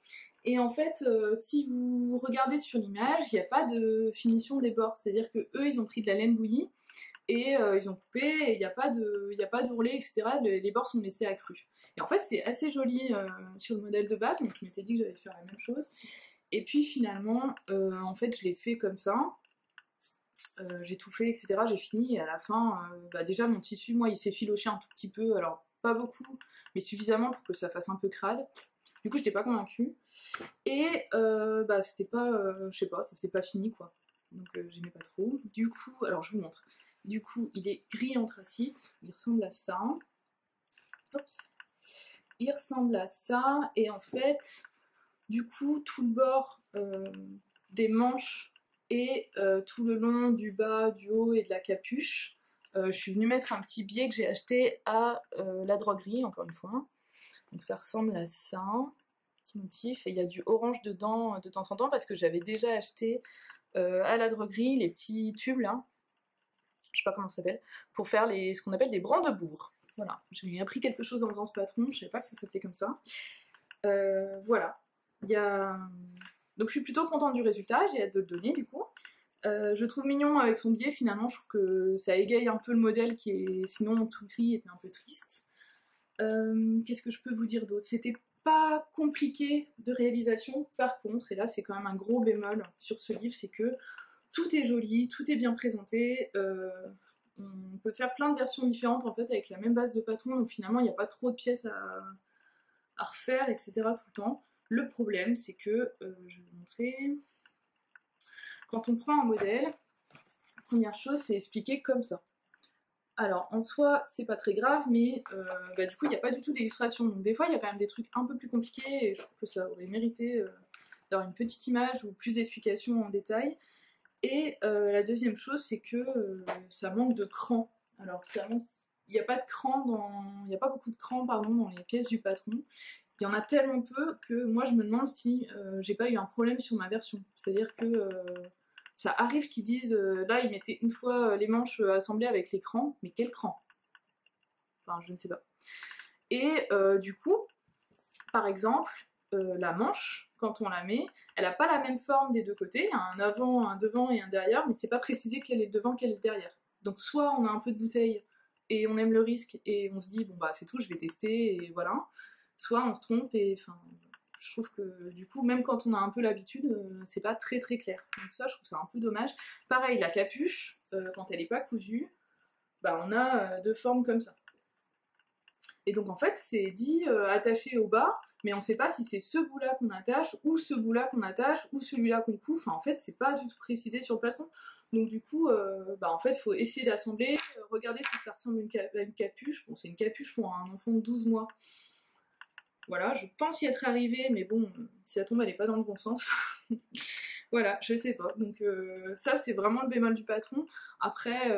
Et en fait, si vous regardez sur l'image, il n'y a pas de finition des bords, c'est-à-dire que eux ils ont pris de la laine bouillie, et ils ont coupé, et il n'y a pas d'ourlet, etc. Les bords sont laissés accrus. Et en fait, c'est assez joli sur le modèle de base, donc je m'étais dit que j'allais faire la même chose. Et puis finalement, en fait, je l'ai fait comme ça. J'ai tout fait, etc. J'ai fini, et à la fin, déjà mon tissu, moi, il s'est filoché un tout petit peu, alors pas beaucoup, mais suffisamment pour que ça fasse un peu crade. Du coup, j'étais pas convaincue. Et c'était pas, je sais pas, ça s'est pas fini, quoi. Donc j'aimais pas trop. Du coup, alors je vous montre. Du coup, il est gris anthracite, il ressemble à ça. Oups. Il ressemble à ça, et en fait, du coup, tout le bord des manches et tout le long du bas, du haut et de la capuche, je suis venue mettre un petit biais que j'ai acheté à la droguerie, encore une fois. Donc ça ressemble à ça, petit motif, et il y a du orange dedans de temps en temps parce que j'avais déjà acheté à la droguerie les petits tubes là, je sais pas comment ça s'appelle, pour faire ce qu'on appelle des brandebourgs. Voilà, j'ai appris quelque chose en faisant ce patron, je savais pas que ça s'appelait comme ça. Voilà, donc je suis plutôt contente du résultat, j'ai hâte de le donner du coup. Je trouve mignon avec son biais, finalement je trouve que ça égaye un peu le modèle qui est sinon tout gris était un peu triste. Qu'est-ce que je peux vous dire d'autre? C'était pas compliqué de réalisation, par contre, et là c'est quand même un gros bémol sur ce livre, c'est que tout est joli, tout est bien présenté, on peut faire plein de versions différentes en fait avec la même base de patron, donc finalement il n'y a pas trop de pièces à refaire, etc. tout le temps. Le problème c'est que, je vais vous montrer, quand on prend un modèle, la première chose c'est expliqué comme ça. Alors en soi c'est pas très grave, mais du coup il n'y a pas du tout d'illustration, donc des fois il y a quand même des trucs un peu plus compliqués et je trouve que ça aurait mérité d'avoir une petite image ou plus d'explications en détail. Et la deuxième chose c'est que ça manque de cran. Alors il n'y a pas de cran il n'y a pas beaucoup de cran pardon, dans les pièces du patron. Il y en a tellement peu que moi je me demande si j'ai pas eu un problème sur ma version. C'est-à-dire que ça arrive qu'ils disent, là ils mettaient une fois les manches assemblées avec les crans, mais quel cran? Enfin je ne sais pas. Et du coup, par exemple, la manche, quand on la met, elle n'a pas la même forme des deux côtés, un avant, un devant et un derrière, mais c'est pas précisé quel est devant, quel est derrière. Donc soit on a un peu de bouteille et on aime le risque et on se dit bon bah c'est tout, je vais tester et voilà. Soit on se trompe et enfin je trouve que du coup même quand on a un peu l'habitude c'est pas très très clair. Donc ça je trouve ça un peu dommage. Pareil la capuche, quand elle est pas cousue, bah on a deux formes comme ça. Et donc en fait c'est dit attaché au bas, mais on sait pas si c'est ce bout là qu'on attache, ou ce bout là qu'on attache, ou celui-là qu'on coupe, enfin en fait c'est pas du tout précisé sur le patron. Donc du coup, en fait faut essayer d'assembler, regarder si ça ressemble à une capuche. Bon c'est une capuche pour un enfant de 12 mois. Voilà, je pense y être arrivée, mais bon, si ça tombe elle est pas dans le bon sens. Voilà, je sais pas. Donc ça, c'est vraiment le bémol du patron. Après,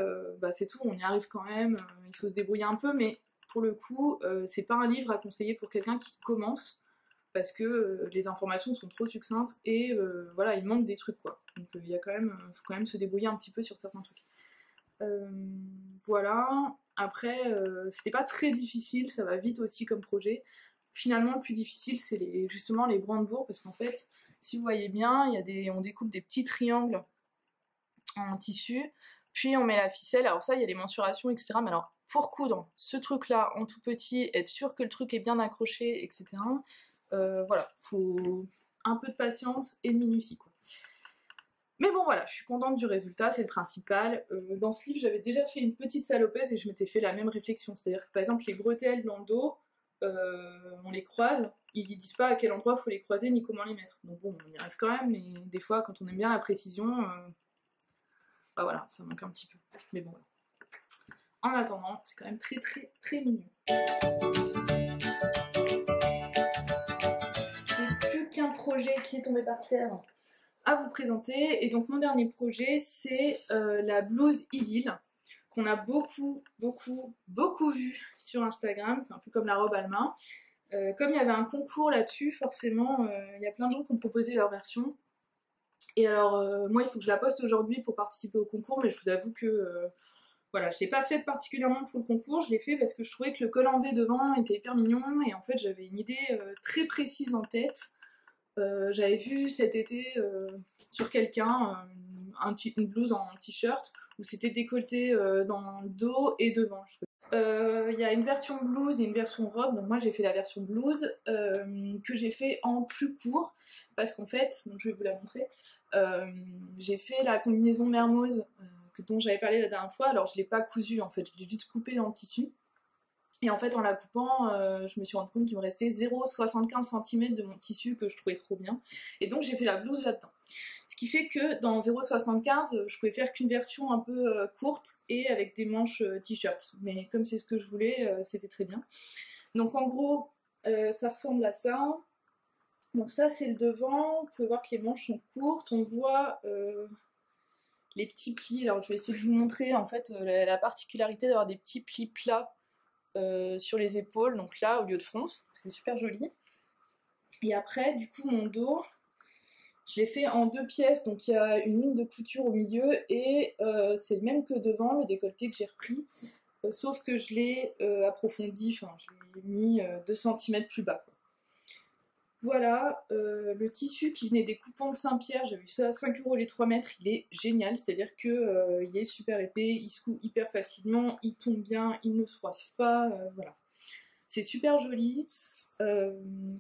c'est tout, on y arrive quand même. Il faut se débrouiller un peu, mais pour le coup, c'est pas un livre à conseiller pour quelqu'un qui commence, parce que les informations sont trop succinctes et voilà, il manque des trucs quoi. Donc il y a quand même, faut quand même se débrouiller un petit peu sur certains trucs. Voilà. Après, c'était pas très difficile, ça va vite aussi comme projet. Finalement, le plus difficile, c'est justement les brandebourgs, parce qu'en fait, si vous voyez bien, on découpe des petits triangles en tissu, puis on met la ficelle. Alors ça, il y a les mensurations, etc. Mais alors, pour coudre ce truc-là en tout petit, être sûr que le truc est bien accroché, etc. Voilà, faut un peu de patience et de minutie, quoi. Mais bon voilà, je suis contente du résultat, c'est le principal. Dans ce livre, j'avais déjà fait une petite salopette et je m'étais fait la même réflexion. C'est-à-dire que par exemple, les bretelles dans le dos, on les croise, ils ne disent pas à quel endroit il faut les croiser ni comment les mettre. Donc bon, on y arrive quand même, mais des fois, quand on aime bien la précision, voilà, ça manque un petit peu. Mais bon, voilà. En attendant, c'est quand même très très très mignon. J'ai plus qu'un projet qui est tombé par terre à vous présenter, et donc mon dernier projet c'est la blouse Idylle qu'on a beaucoup vu sur Instagram. C'est un peu comme la robe Alma. Comme il y avait un concours là-dessus, forcément il y a plein de gens qui ont proposé leur version, et alors moi il faut que je la poste aujourd'hui pour participer au concours, mais je vous avoue que voilà, je l'ai pas faite particulièrement pour le concours, je l'ai fait parce que je trouvais que le col en V devant était hyper mignon, et en fait j'avais une idée très précise en tête. J'avais vu cet été sur quelqu'un une blouse en t-shirt où c'était décolleté dans le dos et devant. Il y a une version blouse et une version robe, donc moi j'ai fait la version blouse que j'ai fait en plus court parce qu'en fait, donc je vais vous la montrer, j'ai fait la combinaison Mermoz dont j'avais parlé la dernière fois. Alors je l'ai pas cousue en fait, je l'ai juste coupée dans le tissu. Et en fait, en la coupant, je me suis rendu compte qu'il me restait 0,75 cm de mon tissu que je trouvais trop bien. Et donc, j'ai fait la blouse là-dedans. Ce qui fait que dans 0,75, je pouvais faire qu'une version un peu courte et avec des manches t-shirt. Mais comme c'est ce que je voulais, c'était très bien. Donc, en gros, ça ressemble à ça. Donc, ça, c'est le devant. Vous pouvez voir que les manches sont courtes. On voit les petits plis. Alors, je vais essayer de vous montrer en fait la particularité d'avoir des petits plis plats sur les épaules, donc là au lieu de fronce, c'est super joli. Et après, du coup, mon dos, je l'ai fait en 2 pièces, donc il y a une ligne de couture au milieu et c'est le même que devant, le décolleté que j'ai repris, sauf que je l'ai approfondi, enfin je l'ai mis 2 cm plus bas, quoi. Voilà, le tissu qui venait des coupons de Saint-Pierre, j'ai vu ça à 5 € les 3 mètres, il est génial, c'est-à-dire que il est super épais, il se coud hyper facilement, il tombe bien, il ne se froisse pas, voilà. C'est super joli.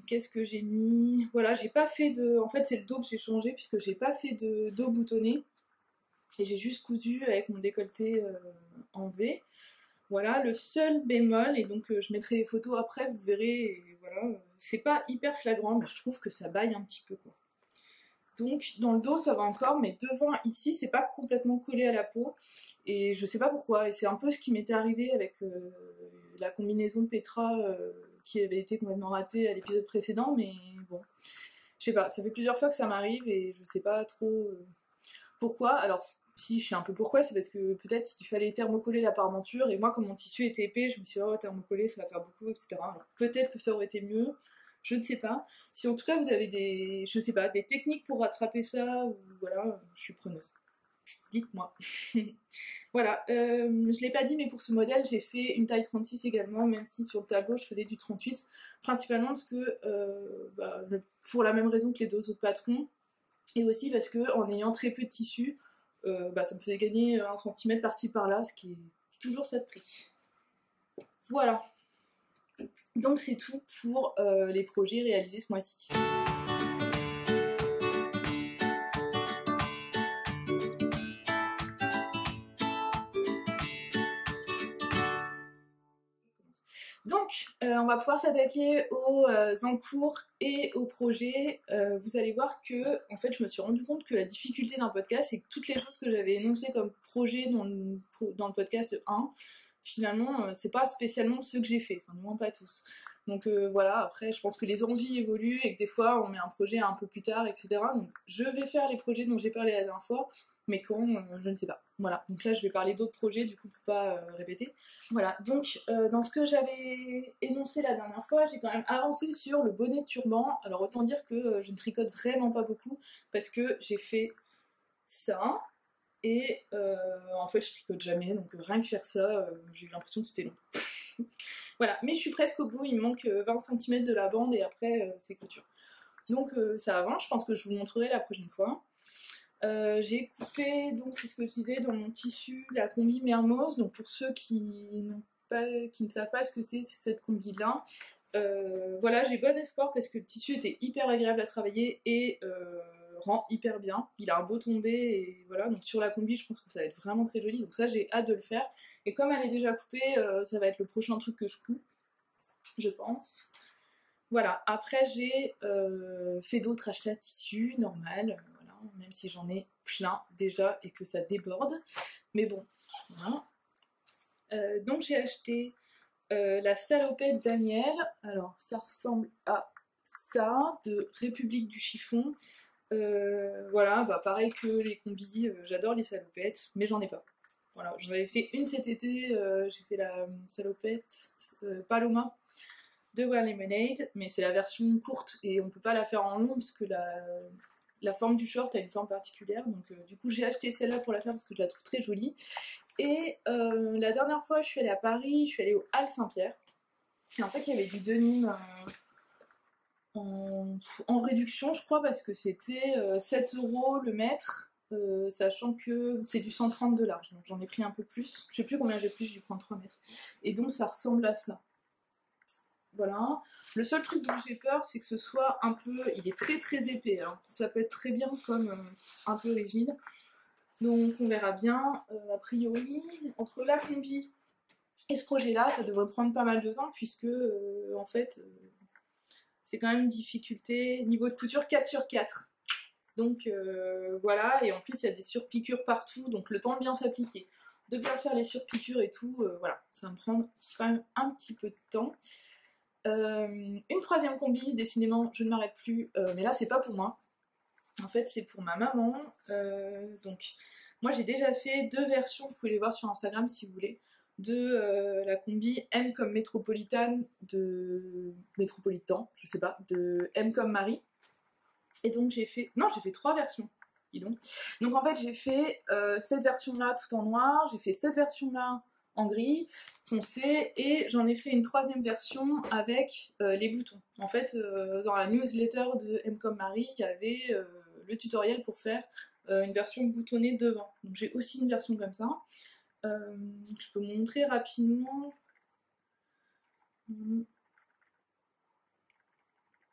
Qu'est-ce que j'ai mis? Voilà, j'ai pas fait de... En fait, c'est le dos que j'ai changé puisque j'ai pas fait de dos boutonné. Et j'ai juste cousu avec mon décolleté en V. Voilà, le seul bémol, et donc je mettrai les photos après, vous verrez, et voilà, c'est pas hyper flagrant, mais je trouve que ça baille un petit peu, quoi. Donc dans le dos ça va encore, mais devant ici c'est pas complètement collé à la peau, et je sais pas pourquoi, et c'est un peu ce qui m'était arrivé avec la combinaison Petra qui avait été complètement ratée à l'épisode précédent, mais bon, je sais pas, ça fait plusieurs fois que ça m'arrive et je sais pas trop pourquoi. Alors si je sais un peu pourquoi, c'est parce que peut-être il fallait thermocoller la parmenture, et moi comme mon tissu était épais, je me suis dit oh thermocoller ça va faire beaucoup, etc. Alors peut-être que ça aurait été mieux, je ne sais pas. Si en tout cas vous avez des, je sais pas, des techniques pour rattraper ça, ou voilà, je suis preneuse. Dites-moi. Voilà, je l'ai pas dit, mais pour ce modèle, j'ai fait une taille 36 également, même si sur le tableau, je faisais du 38. Principalement parce que, pour la même raison que les 2 autres patrons, et aussi parce que en ayant très peu de tissu, ça me faisait gagner 1 cm par-ci par-là, ce qui est toujours ça de prix. Voilà. Donc c'est tout pour les projets réalisés ce mois-ci. Donc on va pouvoir s'attaquer aux encours et aux projets. Vous allez voir que en fait je me suis rendu compte que la difficulté d'un podcast, c'est que toutes les choses que j'avais énoncées comme projet dans le podcast 1, finalement c'est pas spécialement ceux que j'ai fait, enfin, du moins pas tous. Donc voilà, après je pense que les envies évoluent et que des fois on met un projet un peu plus tard, etc. Donc je vais faire les projets dont j'ai parlé la dernière fois, mais quand, je ne sais pas. Voilà, donc là je vais parler d'autres projets du coup pour pas répéter. Voilà, donc dans ce que j'avais énoncé la dernière fois, j'ai quand même avancé sur le bonnet de turban. Alors autant dire que je ne tricote vraiment pas beaucoup parce que j'ai fait ça et en fait je tricote jamais, donc rien que faire ça, j'ai eu l'impression que c'était long. Voilà, mais je suis presque au bout, il me manque 20 cm de la bande et après c'est couture. Donc ça avance, je pense que je vous montrerai la prochaine fois. J'ai coupé, donc c'est ce que je disais, dans mon tissu la combi Mermoz. Donc pour ceux qui ne savent pas ce que c'est cette combi là, voilà, j'ai bon espoir parce que le tissu était hyper agréable à travailler et rend hyper bien. Il a un beau tombé et voilà, donc sur la combi je pense que ça va être vraiment très joli, donc ça j'ai hâte de le faire. Et comme elle est déjà coupée, ça va être le prochain truc que je couds, je pense. Voilà, après j'ai fait d'autres achats de tissu, normal, voilà, même si j'en ai plein déjà et que ça déborde. Mais bon, voilà. Donc j'ai acheté la salopette Daniel. Alors ça ressemble à ça, de République du chiffon. Voilà, bah pareil que les combis, j'adore les salopettes, mais j'en ai pas. Voilà, j'en avais fait une cet été, j'ai fait la salopette Paloma de Wear Lemonade, mais c'est la version courte et on peut pas la faire en long parce que la forme du short a une forme particulière, donc du coup j'ai acheté celle-là pour la faire parce que je la trouve très jolie. Et la dernière fois je suis allée à Paris, je suis allée au Halles Saint-Pierre, et en fait il y avait du denim en réduction je crois parce que c'était 7 € le mètre, sachant que c'est du 130 de large, donc j'en ai pris un peu plus, je sais plus combien j'ai pris, j'ai dû prendre 3 mètres, et donc ça ressemble à ça. Voilà. Le seul truc dont j'ai peur, c'est que ce soit un peu... Il est très très épais, hein. Ça peut être très bien comme un peu rigide. Donc on verra bien. A priori, entre la combi et ce projet-là, ça devrait prendre pas mal de temps, puisque en fait, c'est quand même une difficulté. Niveau de couture 4 sur 4. Donc voilà, et en plus il y a des surpiqûres partout, donc le temps de bien s'appliquer, de bien faire les surpiqûres et tout, voilà, ça va me prendre quand même un petit peu de temps. Une troisième combi, décidément je ne m'arrête plus, mais là c'est pas pour moi, en fait c'est pour ma maman. Donc moi j'ai déjà fait 2 versions, vous pouvez les voir sur Instagram si vous voulez, de la combi M comme métropolitane, de métropolitan, je sais pas, de M comme Marie. Et donc j'ai fait 3 versions, dis donc. Donc en fait j'ai fait cette version là tout en noir, j'ai fait cette version là en gris foncé, et j'en ai fait une troisième version avec les boutons. En fait, dans la newsletter de M comme Marie, il y avait le tutoriel pour faire une version boutonnée devant. Donc j'ai aussi une version comme ça. Je peux vous montrer rapidement.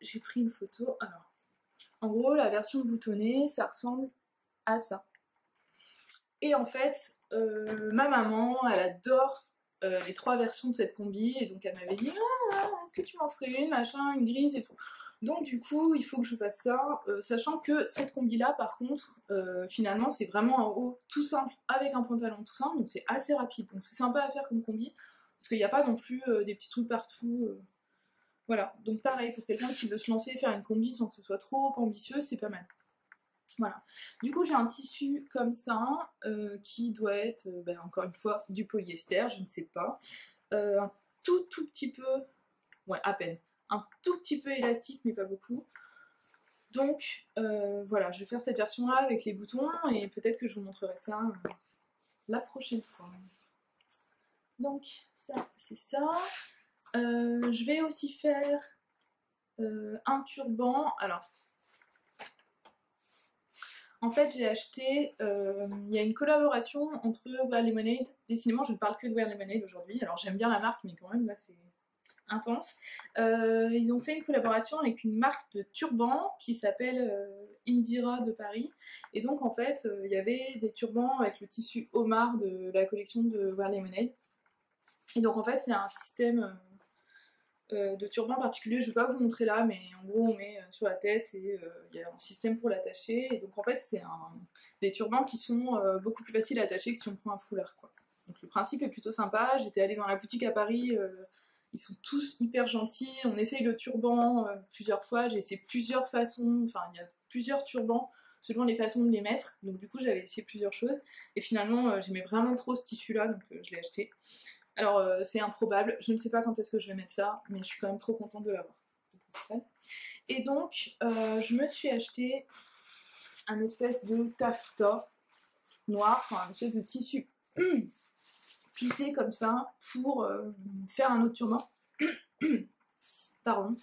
J'ai pris une photo. Alors, en gros, la version boutonnée, ça ressemble à ça. Et en fait, ma maman, elle adore les 3 versions de cette combi, et donc elle m'avait dit ah, est-ce que tu m'en ferais une, machin, une grise et tout. Donc du coup, il faut que je fasse ça, sachant que cette combi-là, par contre, finalement, c'est vraiment un haut tout simple avec un pantalon tout simple, donc c'est assez rapide. Donc c'est sympa à faire comme combi, parce qu'il n'y a pas non plus des petits trucs partout. Voilà, donc pareil, pour quelqu'un qui veut se lancer et faire une combi sans que ce soit trop ambitieux, c'est pas mal. Voilà. Du coup, j'ai un tissu comme ça, qui doit être, encore une fois, du polyester, je ne sais pas. Un tout petit peu, ouais, à peine, un tout petit peu élastique, mais pas beaucoup. Donc, voilà, je vais faire cette version-là avec les boutons, et peut-être que je vous montrerai ça la prochaine fois. Donc, ça, c'est ça. Je vais aussi faire un turban. Alors, en fait, j'ai acheté, il y a une collaboration entre Wear Lemonade, décidément je ne parle que de Wear Lemonade aujourd'hui, alors j'aime bien la marque, mais quand même là c'est intense. Ils ont fait une collaboration avec une marque de turbans qui s'appelle Indira de Paris, et donc en fait il y avait des turbans avec le tissu homard de la collection de Wear Lemonade, et donc en fait c'est un système de turban particulier, je ne vais pas vous montrer là, mais en gros on met sur la tête et il y a un système pour l'attacher, et donc en fait c'est des turbans qui sont beaucoup plus faciles à attacher que si on prend un foulard, quoi. Donc le principe est plutôt sympa. J'étais allée dans la boutique à Paris, ils sont tous hyper gentils. On essaye le turban plusieurs fois, j'ai essayé plusieurs façons, enfin il y a plusieurs turbans selon les façons de les mettre. Donc du coup j'avais essayé plusieurs choses. Et finalement j'aimais vraiment trop ce tissu-là, donc je l'ai acheté. Alors c'est improbable, je ne sais pas quand est-ce que je vais mettre ça, mais je suis quand même trop contente de l'avoir. Et donc je me suis acheté un espèce de taffetas noir, enfin un espèce de tissu plissé comme ça pour faire un autre turban. Pardon.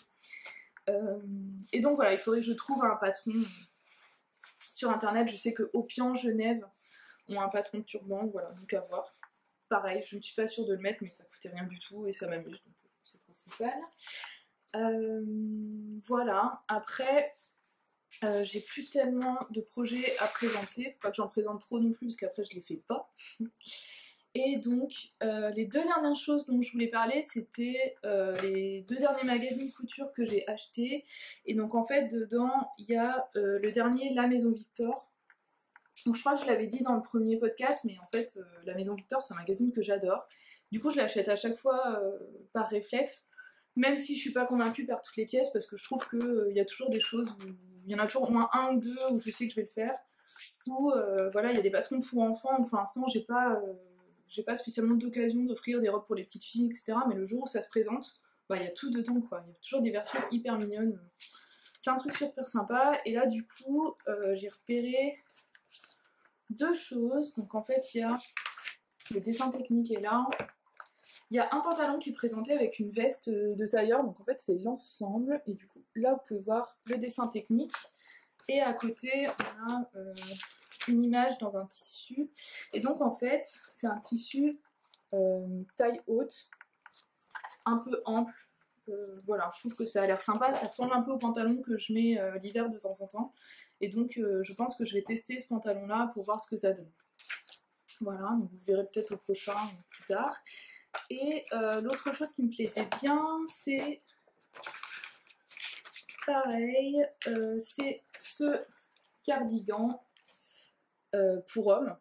Et donc voilà, il faudrait que je trouve un patron sur internet. Je sais que Opian, Genève ont un patron de turban, voilà, donc à voir. Pareil, je ne suis pas sûre de le mettre, mais ça coûtait rien du tout et ça m'amuse, donc c'est principal. Voilà, après j'ai plus tellement de projets à présenter, faut pas que j'en présente trop non plus parce qu'après je les fais pas. Et donc les deux dernières choses dont je voulais parler, c'était les deux derniers magazines couture que j'ai achetés. Et donc en fait dedans il y a le dernier La Maison Victor. Donc je crois que je l'avais dit dans le premier podcast, mais en fait La Maison Victor c'est un magazine que j'adore. Du coup je l'achète à chaque fois par réflexe, même si je suis pas convaincue par toutes les pièces, parce que je trouve qu'il y a toujours des choses où il y en a toujours au moins un ou deux où je sais que je vais le faire. Ou voilà, il y a des patrons pour enfants, pour l'instant j'ai pas spécialement d'occasion d'offrir des robes pour les petites filles, etc. Mais le jour où ça se présente, bah, il y a tout dedans, quoi. Il y a toujours des versions hyper mignonnes, plein de trucs super sympas. Et là du coup j'ai repéré deux choses. Donc en fait il y a le dessin technique est là. Il y a un pantalon qui est présenté avec une veste de tailleur, donc en fait c'est l'ensemble. Et du coup là vous pouvez voir le dessin technique. Et à côté on a une image dans un tissu. Et donc en fait c'est un tissu taille haute, un peu ample. Voilà, je trouve que ça a l'air sympa, ça ressemble un peu au pantalon que je mets l'hiver de temps en temps. Et donc je pense que je vais tester ce pantalon là pour voir ce que ça donne. Voilà, donc vous verrez peut-être au prochain ou plus tard. Et l'autre chose qui me plaisait bien, c'est pareil, c'est ce cardigan pour homme.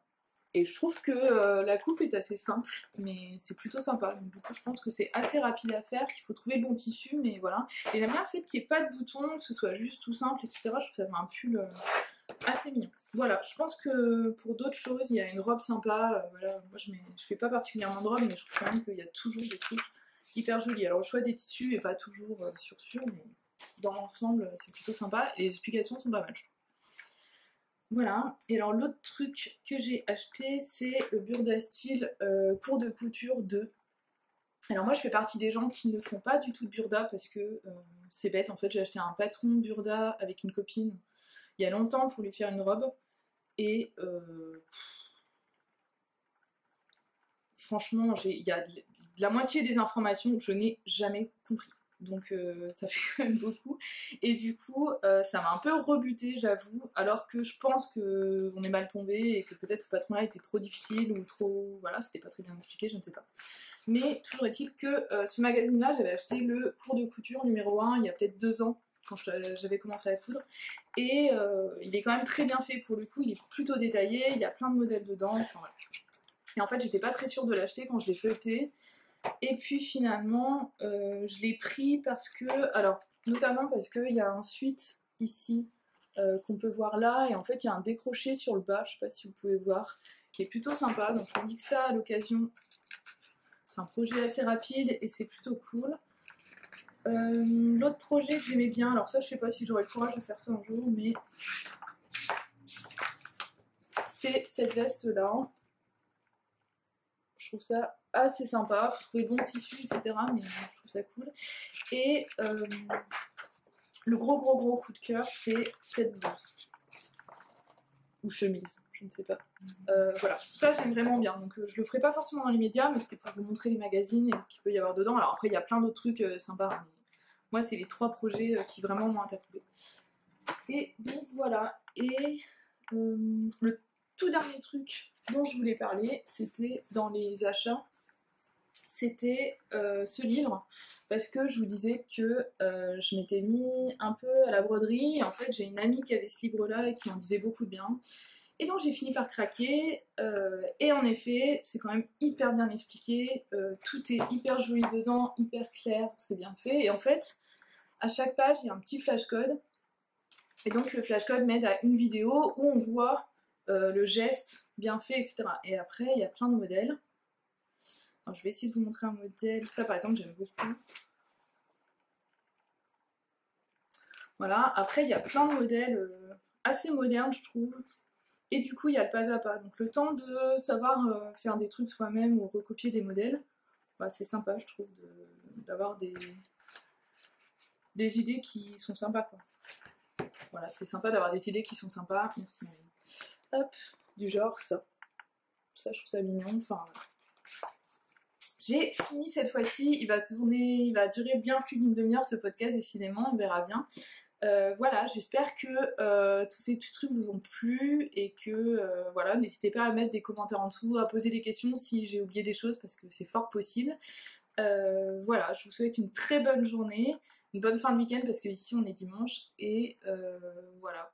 Et je trouve que la coupe est assez simple, mais c'est plutôt sympa. Donc, du coup, je pense que c'est assez rapide à faire, qu'il faut trouver le bon tissu, mais voilà. Et j'aime bien le fait qu'il n'y ait pas de boutons, que ce soit juste tout simple, etc. Je trouve que ça fait un pull assez mignon. Voilà, je pense que pour d'autres choses, il y a une robe sympa. Voilà, moi, je fais pas particulièrement de robe, mais je trouve quand même qu'il y a toujours des trucs hyper jolis. Alors, le choix des tissus est pas toujours sur, mais dans l'ensemble, c'est plutôt sympa. Et les explications sont pas mal, je trouve. Voilà, et alors l'autre truc que j'ai acheté, c'est le Burda Style cours de couture 2. Alors moi je fais partie des gens qui ne font pas du tout de Burda parce que c'est bête, en fait j'ai acheté un patron Burda avec une copine il y a longtemps pour lui faire une robe, et franchement il y a la moitié des informations que je n'ai jamais compris. Donc ça fait quand même beaucoup. Et du coup, ça m'a un peu rebuté, j'avoue, alors que je pense qu'on est mal tombé et que peut-être ce patron-là était trop difficile ou trop... Voilà, c'était pas très bien expliqué, je ne sais pas. Mais toujours est-il que ce magazine-là, j'avais acheté le cours de couture numéro 1 il y a peut-être 2 ans, quand j'avais commencé à coudre. Et il est quand même très bien fait pour le coup, il est plutôt détaillé, il y a plein de modèles dedans, enfin voilà. Et en fait, j'étais pas très sûre de l'acheter quand je l'ai feuilleté. Et puis finalement, je l'ai pris parce que, alors, notamment parce qu'il y a un suite ici qu'on peut voir là, et en fait il y a un décroché sur le bas, je sais pas si vous pouvez voir, qui est plutôt sympa, donc je me dis que ça à l'occasion, c'est un projet assez rapide et c'est plutôt cool. L'autre projet que j'aimais bien, alors ça je sais pas si j'aurai le courage de faire ça un jour, mais c'est cette veste là. Je trouve ça assez sympa, faut trouver le bon tissu, etc. Mais je trouve ça cool. Et le gros coup de cœur, c'est cette blouse. Ou chemise, je ne sais pas. Voilà, ça j'aime vraiment bien. Donc je le ferai pas forcément dans les médias, mais c'était pour vous montrer les magazines et ce qu'il peut y avoir dedans. Alors après, il y a plein d'autres trucs sympas. Mais moi, c'est les 3 projets qui vraiment m'ont interpellée. Et donc voilà. Et le tout dernier truc dont je voulais parler, c'était dans les achats. C'était ce livre, parce que je vous disais que je m'étais mis un peu à la broderie, et en fait j'ai une amie qui avait ce livre là et qui m'en disait beaucoup de bien, Et donc j'ai fini par craquer, et en effet, c'est quand même hyper bien expliqué, tout est hyper joli dedans, hyper clair, c'est bien fait, et en fait, à chaque page, il y a un petit flashcode, et donc le flashcode m'aide à une vidéo où on voit le geste bien fait, etc. Et après, il y a plein de modèles. Alors, je vais essayer de vous montrer un modèle, ça par exemple, j'aime beaucoup. Voilà, après, il y a plein de modèles assez modernes, je trouve. Et du coup, il y a le pas à pas. Donc le temps de savoir faire des trucs soi-même ou recopier des modèles, bah, c'est sympa, je trouve, d'avoir des idées qui sont sympas, quoi. Voilà, c'est sympa d'avoir des idées qui sont sympas. Merci, Marie. Hop, du genre ça. Ça, je trouve ça mignon. Enfin, j'ai fini cette fois-ci. Il va durer bien plus d'une demi-heure ce podcast, décidément, on verra bien. Voilà, j'espère que tous ces petits trucs vous ont plu et que voilà, n'hésitez pas à mettre des commentaires en dessous, à poser des questions si j'ai oublié des choses parce que c'est fort possible. Voilà, je vous souhaite une très bonne journée, une bonne fin de week-end parce que ici on est dimanche et voilà.